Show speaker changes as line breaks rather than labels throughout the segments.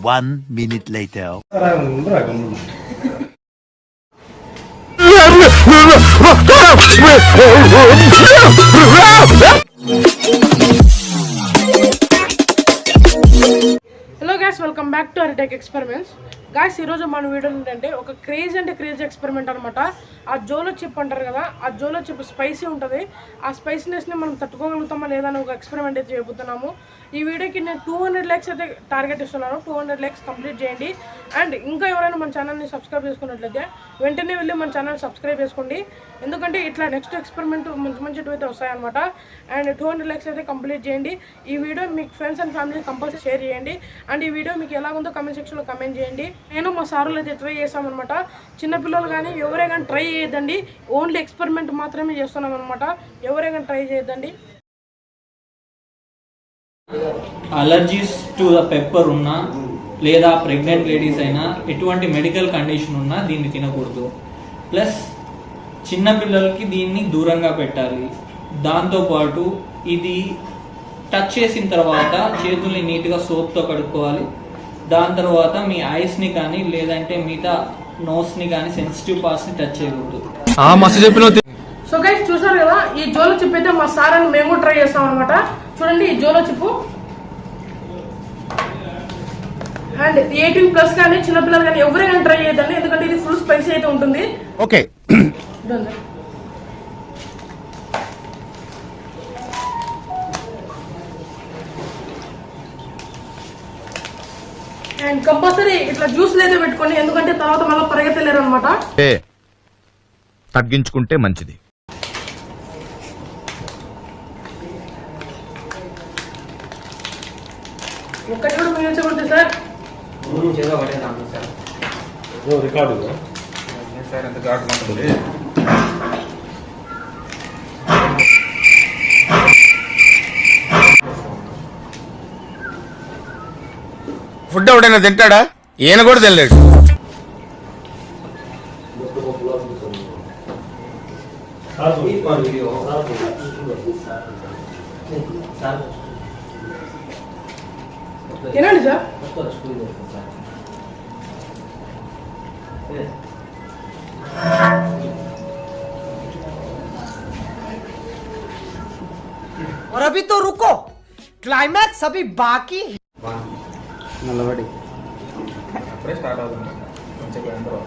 1 minute later.
Hello guys, welcome back to our tech experiments. Guys, ఈరోజు మన video ఏంటంటే ఒక క్రేజీ ఎక్స్పెరిమెంట్ అనమాట. ఆ జోలో చిప్ అంటారు కదా, ఆ జోలో చిప్ స్పైసీ ఉంటుంది. ఆ స్పైసీనెస్ని మనం తట్టుకోగలుగుతామా లేదా అని ఒక ఎక్స్పెరిమెంట్ అయితే చేయబోతున్నాము. ఈ వీడియోకి నేను 200 లైక్స్ అయితే టార్గెట్ ఇస్తున్నాను. 200 లైక్స్ కంప్లీట్ చేయండి. అండ్ ఇంకా ఎవరైనా మన ఛానల్ని సబ్స్క్రైబ్ చేసుకున్నట్లయితే వెంటనే వెళ్ళి మన ఛానల్ సబ్స్క్రైబ్ చేసుకోండి. ఎందుకంటే ఇట్లా నెక్స్ట్ ఎక్స్పెరిమెంట్ మంచి అయితే వస్తాయన్నమాట. అండ్ 200 లైక్స్ అయితే కంప్లీట్ చేయండి. ఈ వీడియో మీకు friends and family compulsory share చేయండి. అండ్ ఈ వీడియో మీకు ఎలా ఉందో కమెంట్ సెక్షన్లో కమెంట్ చేయండి. నేను మా సార్లు అయితే ట్రై చేస్తామన్నమాట. చిన్నపిల్లలు కానీ ఎవరే కానీ ట్రై చేయొద్దండి. ఓన్లీ ఎక్స్పెరిమెంట్ మాత్రమే చేస్తున్నాం అనమాట. ఎవరే కానీ ట్రై చేయొద్దండి.
అలర్జీస్ టు ద పెప్పర్ ఉన్నా లేదా ప్రెగ్నెంట్ లేడీస్ అయినా ఎటువంటి మెడికల్ కండిషన్ ఉన్నా దీన్ని తినకూడదు. ప్లస్ చిన్నపిల్లలకి దీన్ని దూరంగా పెట్టాలి. దాంతోపాటు ఇది టచ్ చేసిన తర్వాత చేతుల్ని నీట్గా సోప్తో కడుక్కోవాలి. దాని తర్వాత మీ ఐస్ని కానీ లేదంటే మిగతా నోస్ని కానీ సెన్సిటివ్ పార్ట్స్ని టచ్ చేయకూడదు.
సో గైస్ చూసారు కదా, ఈ జోలో చిప్ అయితే మా సార్ అని మేము ట్రై చేస్తాం అనమాట. చూడండి ఈ జోలో చిప్. అండ్ 18+ కానీ చిన్నపిల్లలు కానీ ఎవరైనా ట్రై చేయదండి. ఎందుకంటే ఇది ఫుల్ స్పైసీ అయితే ఉంటుంది.
ఓకే,
అండ్ కంపల్సరీ ఇట్లా జ్యూస్లు అయితే పెట్టుకోండి. ఎందుకంటే తర్వాత మళ్ళీ పరిగెత్తలేరు అనమాట.
తగ్గించుకుంటే మంచిది.
ఒక్కటి కూడా మిగిల్చకూడదు సార్.
ఫుడ్ ఎవడైనా తింటాడా? ఈయన కూడా తినలేడు.
తినండి సార్.
और अभी तो रुको, क्लाइमैक्स अभी बाकी.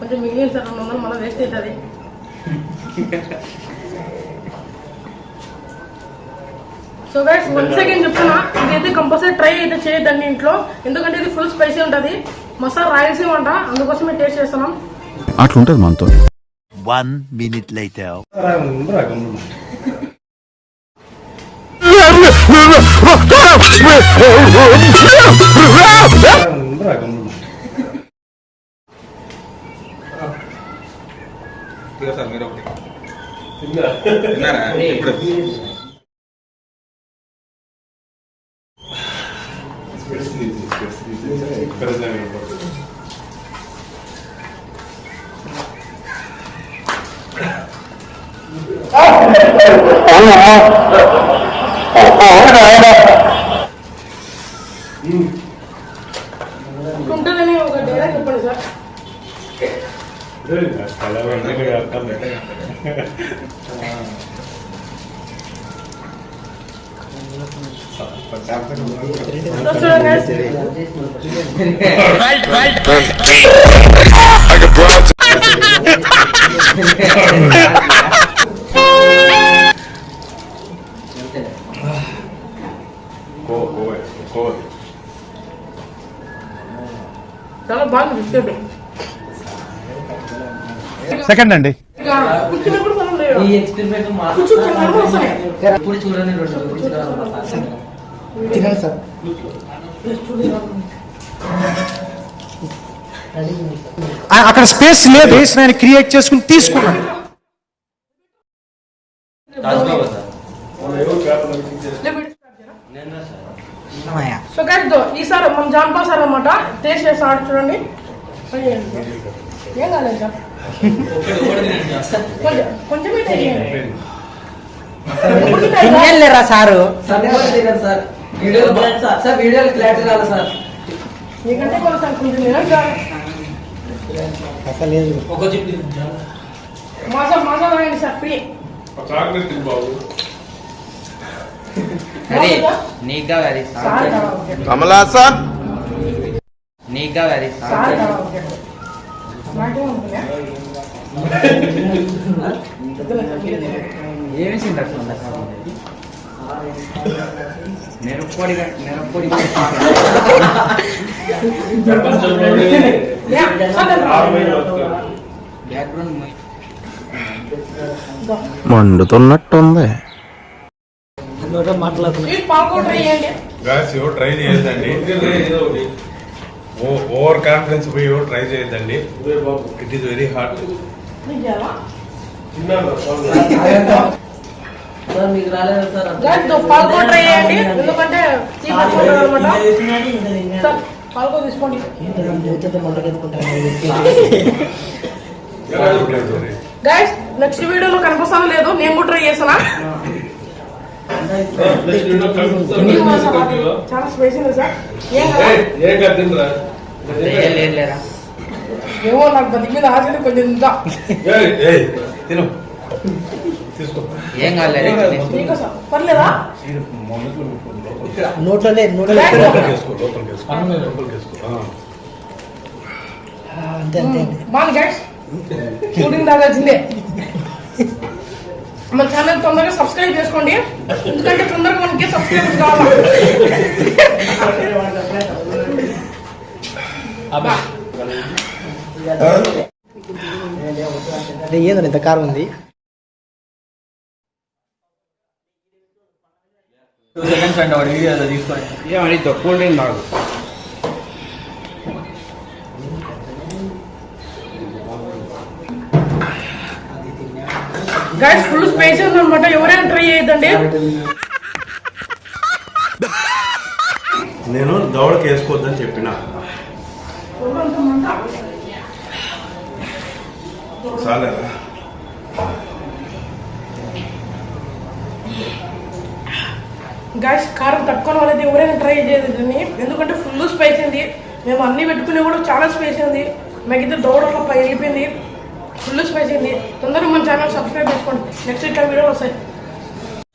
కొంచెం మిగిలిన సార్ 200 మళ్ళీ వేస్ట్ అవుతుంది. సో గైస్ వన్ సెకండ్ చెప్తున్నా, ఇదైతే కంపల్సరీ ట్రై అయితే చేయొద్దండి ఇంట్లో. ఎందుకంటే ఇది ఫుల్ స్పైసీ ఉంటుంది. మసాలా రాయలసీమ అంట, అందుకోసమే టేస్ట్ చేస్తున్నాం.
అట్లుంటది మనతో. 1 minute later.
మీరు ఒకటి తిన్నారా? ఇప్పుడు
ఉంటుందని ఒక డైలాగ్ చెప్పండి సార్. చాలా బాగా బిస్కెట్.
సెకండ్ అండి.
కూర్చున్నప్పుడు మనం
ఈ ఎక్స్పెరిమెంట్ ఇప్పుడు చూడండి. తినండి సార్.
అక్కడ స్పేస్ లేదు, నేను క్రియేట్ చేసుకుని తీసుకున్నాను.
సో గైస్ ఈసారి మన జాన్పా సార్ అనమాట టేస్ట్ చేస్తాడు. చూడండి ఏం కాలేదు సార్, కొంచెమే చేయండి.
లేరా సారు? వీడియో క్లారిటీ రాలే సార్.
నీకంటే కొంచెం కొంచెం
ఒక చిట్టి
మాసం తాగండి సార్ ఫ్రీ
అరే నీకు కావాలి
కమలాసన్
నీకు కావాలి ఏమి మిరప్పొడి
మండుతున్నట్టుంది.
ట్రై చేయొద్దండి, ఓవర్ కాన్ఫిడెన్స్ పోయి ట్రై చేయొద్దండి. It is very hard.
పాల్గొ ట్రై చేయండి, ఎందుకంటే పాల్గొ తీసుకోండి. గైస్ నెక్స్ట్ వీడియోలో కనిపిస్తాను లేదు, నేను కూడా ట్రై చేసానా. చాలా స్పైసీ ఉంది సార్. ఏమో నాకు బతికి మీద ఆశ కొంచెం ఇంకా
తిను తీసుకో.
ఏం కాలేదు
పర్లేదా?
నోట్లోనే
బాగా గైస్ షూటింగ్ తాగాల్సిందే. మన ఛానల్ తొందరగా సబ్స్క్రైబ్ చేసుకోండి, ఎందుకంటే తొందరగా మనకి సబ్స్క్రైబర్స్ కావాలి.
ఏందని ఇంత కారం ఉంది.
2 seconds అండి వాడు వీడియో తీసుకోండి.
ఏమని తక్కువ నాకు
గైస్ ఫుల్ స్పైసీ ఉంది అనమాట, ఎవరైనా ట్రై చేయొద్దండి.
నేను దవడకి వేసుకోవద్దని చెప్పిన. చాలేదా?
గైస్ కారం తక్కువ వాళ్ళైతే ఎవరైనా ట్రై చేయొద్దండి, ఎందుకంటే ఫుల్ స్పైసీ ఉంది. మేము అన్ని పెట్టుకునే కూడా చాలా స్పైసీ ఉంది. మాకైతే దవడలో వెళ్ళిపోయింది, ఫుల్ స్పైసీ ఉంది. తొందరగా మన ఛానల్ సబ్స్క్రైబ్ చేసుకోండి, నెక్స్ట్ ఇట్లా వీడియోలు వస్తాయి.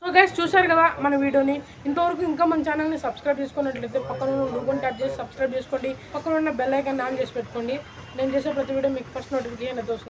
సో గైస్ చూసారు కదా మన వీడియోని. ఇంతవరకు ఇంకా మన ఛానల్ని సబ్స్క్రైబ్ చేసుకున్నట్లయితే పక్కన ఉన్న లోగోని టచ్ చేసి సబ్స్క్రైబ్ చేసుకోండి, పక్కన ఉన్న బెల్ ఐకాన్ ఆన్ చేసి పెట్టుకోండి. నేను చేసే ప్రతి వీడియో మీకు ఫస్ట్ నోటిఫికేషన్ అయితే వస్తుంది.